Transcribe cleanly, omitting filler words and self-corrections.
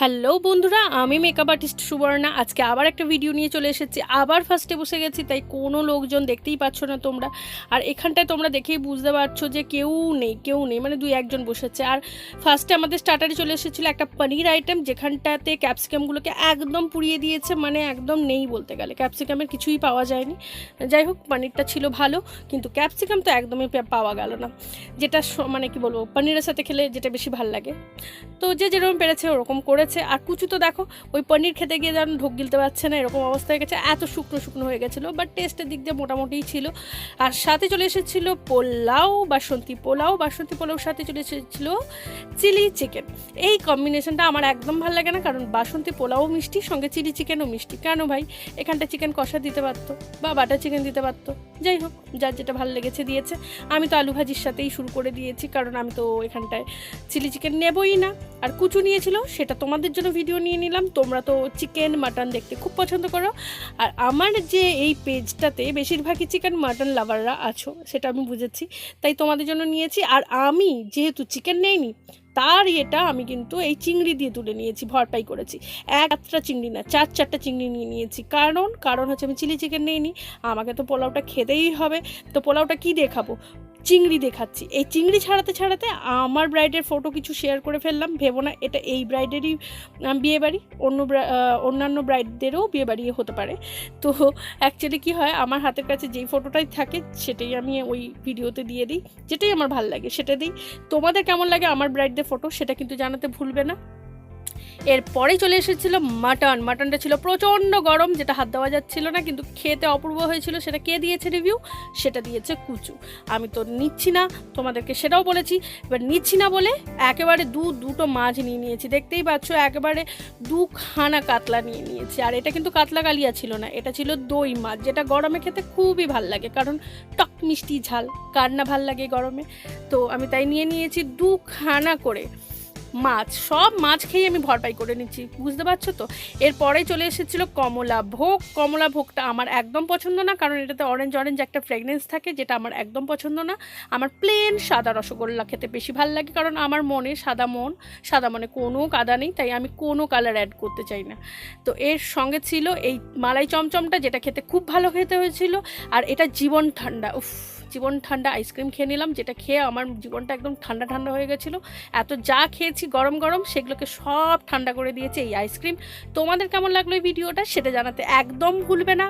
Hello বন্ধুরা, আমি makeup artist Suborna. আজকে আবার একটা ভিডিও নিয়ে চলে এসেছি। আবার ফার্স্টে বসে গেছি, তাই কোনো লোকজন দেখতেই পাচ্ছ না তোমরা। আর এখানটায় তোমরা দেখেই বুঝতে পারছো যে কেউ নেই, মানে দুই একজন বসেছে। আর ফার্স্টে আমাদের স্টার্টারে চলে এসেছিলো একটা পনির আইটেম, যেখানটাতে ক্যাপসিকামগুলোকে একদম পুড়িয়ে দিয়েছে, মানে একদম নেই বলতে গেলে, ক্যাপসিকামের কিছুই পাওয়া যায়নি। যাই হোক, পনিরটা ছিল ভালো, কিন্তু ক্যাপসিকাম তো একদমই পাওয়া গেল না, যেটা মানে কি বলবো, পনিরের সাথে খেলে যেটা বেশি ভালো লাগে। তো যে যেরকম পেরেছে ওরকম করেছে। আর কুচু তো দেখো, ওই পনির খেতে গিয়ে যেন ঢোক গিলতে পারছে না, এরকম অবস্থা হয়ে গেছে, এত শুকনো শুকনো হয়ে গেছিলো। বাট টেস্টের দিক দিয়ে মোটামুটিই ছিল। আর সাথে চলে এসেছিলো বাসন্তী পোলাওর সাথে চলে এসেছিলো চিলি চিকেন। এই কম্বিনেশনটা আমার একদম ভালো লাগে না, কারণ বাসন্তী পোলাও মিষ্টি, সঙ্গে চিলি চিকেনও মিষ্টি। কেন ভাই, এখানটা চিকেন কষা দিতে পারতো বা বাটার চিকেন দিতে পারতো। যাই হোক, যার যেটা ভালো লেগেছে দিয়েছে। আমি তো আলু ভাজির সাথেই শুরু করে দিয়েছি, কারণ আমি তো এখানটায় চিলি চিকেন নেবই না। আর কুচু নিয়েছিল, সেটা তোমাদের জন্য ভিডিও নিয়ে নিলাম। তোমরা তো চিকেন মাটন দেখতে খুব পছন্দ করো, আর আমার যে এই পেজটাতে বেশিরভাগই চিকেন মাটন লাভাররা আছো, সেটা আমি বুঝেছি, তাই তোমাদের জন্য নিয়েছি। আর আমি যেহেতু চিকেন নেইনি, তার এটা আমি কিন্তু এই চিংড়ি দিয়ে তুলে নিয়েছি, ভরপাই করেছি। একটা চিংড়ি না, চারটা চিংড়ি নিয়ে নিয়েছি। কারণ হচ্ছে আমি চিলি চিকেন নিইনি, আমাকে তো পোলাওটা খেতেই হবে। তো পোলাওটা কি দেখাবো, চিংড়ি দেখাচ্ছি। এই চিংড়ি ছাড়াতে আমার ব্রাইডের ফটো কিছু শেয়ার করে ফেললাম। ভেবো না এটা এই ব্রাইডেরই বিয়েবাড়ি, অন্যান্য ব্রাইডদেরও বিয়েবাড়ি হতে পারে। তো অ্যাকচুয়ালি কি হয়, আমার হাতের কাছে যেই ফটোটাই থাকে সেটাই আমি ওই ভিডিওতে দিয়ে দিই, যেটাই আমার ভালো লাগে সেটা দিই। তোমাদের কেমন লাগে আমার ব্রাইডদের ফটো, সেটা কিন্তু জানাতে ভুলবে না। এরপরেই চলে এসেছিলো মাটনটা ছিল প্রচণ্ড গরম, যেটা হাত দেওয়া যাচ্ছিল না, কিন্তু খেতে অপূর্ব হয়েছিল। সেটা কে দিয়েছে রিভিউ, সেটা দিয়েছে কুচু। আমি তো নিচ্ছি না, তোমাদেরকে সেটাও বলেছি। এবার নিচ্ছি না বলে একেবারে দুটো মাছ নিয়ে নিয়েছি, দেখতেই পাচ্ছ, একেবারে দুখানা কাতলা নিয়ে নিয়েছি। আর এটা কিন্তু কাতলা কালিয়া ছিল না, এটা ছিল দই মাছ, যেটা গরমে খেতে খুবই ভাল লাগে, কারণ টক মিষ্টি ঝাল কার না ভাল লাগে গরমে। তো আমি তাই নিয়ে নিয়েছি দুখানা করে মাছ। সব মাছ খেয়ে আমি ভরপাই করে নিচ্ছি, বুঝতে পারছো তো। এরপরেই চলে এসেছিলো কমলা ভোগটা আমার একদম পছন্দ না, কারণ এটাতে অরেঞ্জ একটা ফ্রেগনেন্স থাকে, যেটা আমার একদম পছন্দ না। আমার প্লেন সাদা রসগোল্লা খেতে বেশি ভালো লাগে, কারণ আমার মনে সাদা মনে কোনো কাদা নেই, তাই আমি কোনো কালার অ্যাড করতে চাই না। তো এর সঙ্গে ছিল এই মালাই চমচমটা, যেটা খেতে খুব ভালো খেতে হয়েছিল। আর এটা জীবন ঠান্ডা আইসক্রিম খেয়ে নিলাম, যেটা খেয়ে আমার জীবনটা একদম ঠান্ডা হয়ে গেছিলো। এত যা খেয়েছি গরম সেগুলোকে সব ঠান্ডা করে দিয়েছে এই আইসক্রিম। তোমাদের কেমন লাগলো এই ভিডিওটা, সেটা জানাতে একদম ভুলবে না।